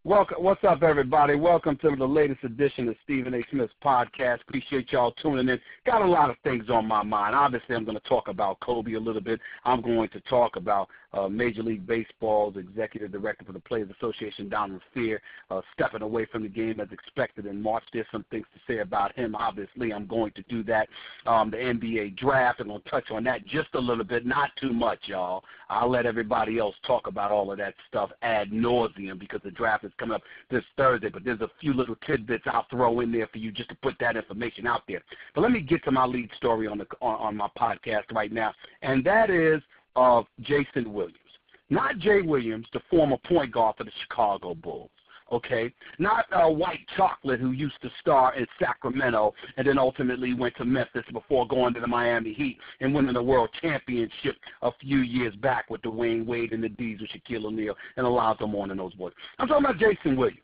Welcome. What's up, everybody? Welcome to the latest edition of Stephen A. Smith's podcast. Appreciate y'all tuning in. Got a lot of things on my mind. Obviously, I'm going to talk about Kobe a little bit. I'm going to talk about Major League Baseball's executive director for the Players Association, Donald Fear, stepping away from the game as expected in March. There's some things to say about him. Obviously, I'm going to do that. The NBA draft, I'm going to touch on that just a little bit, not too much, y'all. I'll let everybody else talk about all of that stuff ad nauseum because the draft is coming up this Thursday, but there's a few little tidbits I'll throw in there for you just to put that information out there. But let me get to my lead story on my podcast right now, and that is of Jayson Williams. Not Jay Williams, the former point guard for the Chicago Bulls, okay? Not White Chocolate, who used to star in Sacramento and then ultimately went to Memphis before going to the Miami Heat and winning the World Championship a few years back with Dwayne Wade and the D's with Shaquille O'Neal and Alonzo Mourning and those boys. I'm talking about Jayson Williams.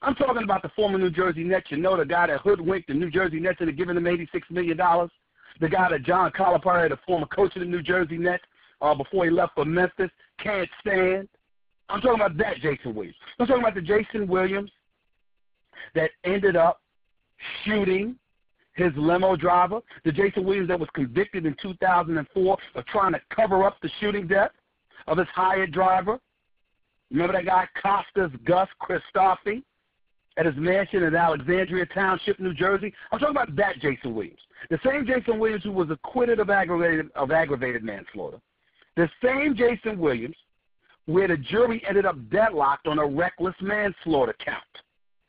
I'm talking about the former New Jersey Nets. You know, the guy that hoodwinked the New Jersey Nets into giving them $86 million. The guy that John Calipari, the former coach of the New Jersey Nets, before he left for Memphis, can't stand. I'm talking about that Jayson Williams. I'm talking about the Jayson Williams that ended up shooting his limo driver, the Jayson Williams that was convicted in 2004 of trying to cover up the shooting death of his hired driver. Remember that guy, Costas Gus Christofi, at his mansion in Alexandria Township, New Jersey? I'm talking about that Jayson Williams. The same Jayson Williams who was acquitted of aggravated manslaughter. The same Jayson Williams where the jury ended up deadlocked on a reckless manslaughter count.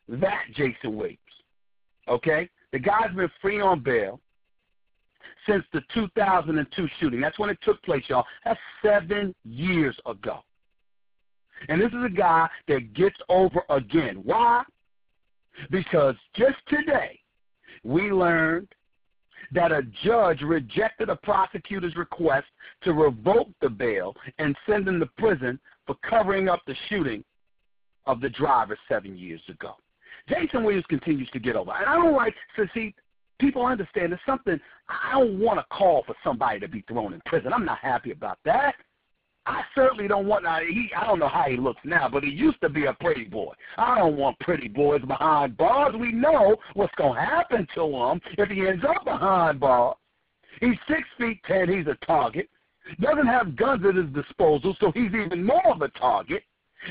That Jayson Williams, okay? The guy's been free on bail since the 2002 shooting. That's when it took place, y'all. That's 7 years ago. And this is a guy that gets over again. Why? Because just today we learned that a judge rejected a prosecutor's request to revoke the bail and send him to prison for covering up the shooting of the driver 7 years ago. Jayson Williams continues to get over. And I don't like to see people understand there's something. I don't want to call for somebody to be thrown in prison. I'm not happy about that. I certainly don't want, I don't know how he looks now, but he used to be a pretty boy. I don't want pretty boys behind bars. We know what's going to happen to him if he ends up behind bars. He's 6'10", he's a target, doesn't have guns at his disposal, so he's even more of a target.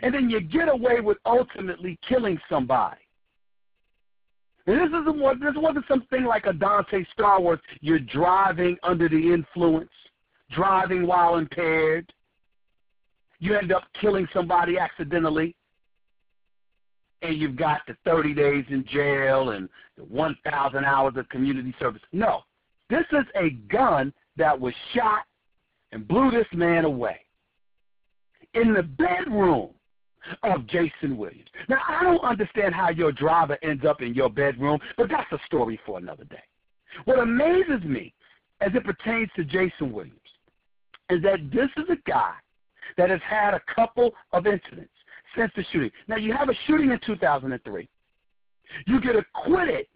And then you get away with ultimately killing somebody. And this wasn't something like a Dante Star Wars. You're driving under the influence, driving while impaired. You end up killing somebody accidentally, and you've got the 30 days in jail and the 1,000 hours of community service. No, this is a gun that was shot and blew this man away in the bedroom of Jayson Williams. Now, I don't understand how your driver ends up in your bedroom, but that's a story for another day. What amazes me as it pertains to Jayson Williams is that this is a guy that has had a couple of incidents since the shooting. Now, you have a shooting in 2003. You get acquitted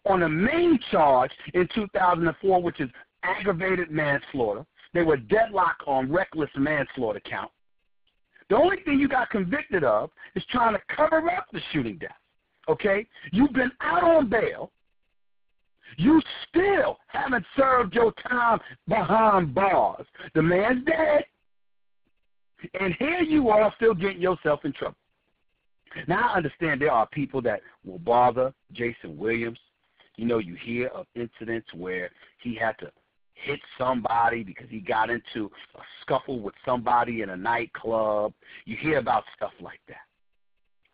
on a main charge in 2004, which is aggravated manslaughter. They were deadlocked on reckless manslaughter count. The only thing you got convicted of is trying to cover up the shooting death, okay? You've been out on bail. You still haven't served your time behind bars. The man's dead. And here you are still getting yourself in trouble. Now, I understand there are people that will bother Jayson Williams. You know, you hear of incidents where he had to hit somebody because he got into a scuffle with somebody in a nightclub. You hear about stuff like that.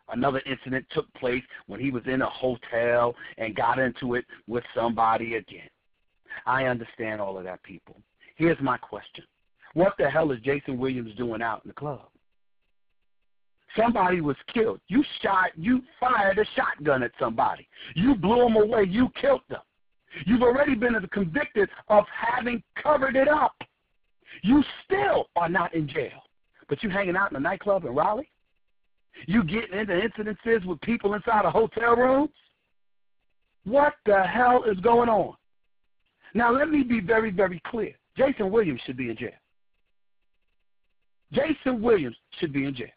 Another incident took place when he was in a hotel and got into it with somebody again. I understand all of that, people. Here's my question. What the hell is Jayson Williams doing out in the club? Somebody was killed. You fired a shotgun at somebody. You blew them away. You killed them. You've already been convicted of having covered it up. You still are not in jail, but you hanging out in a nightclub in Raleigh? You getting into incidences with people inside of hotel rooms? What the hell is going on? Now, let me be very, very clear. Jayson Williams should be in jail. Jayson Williams should be in jail.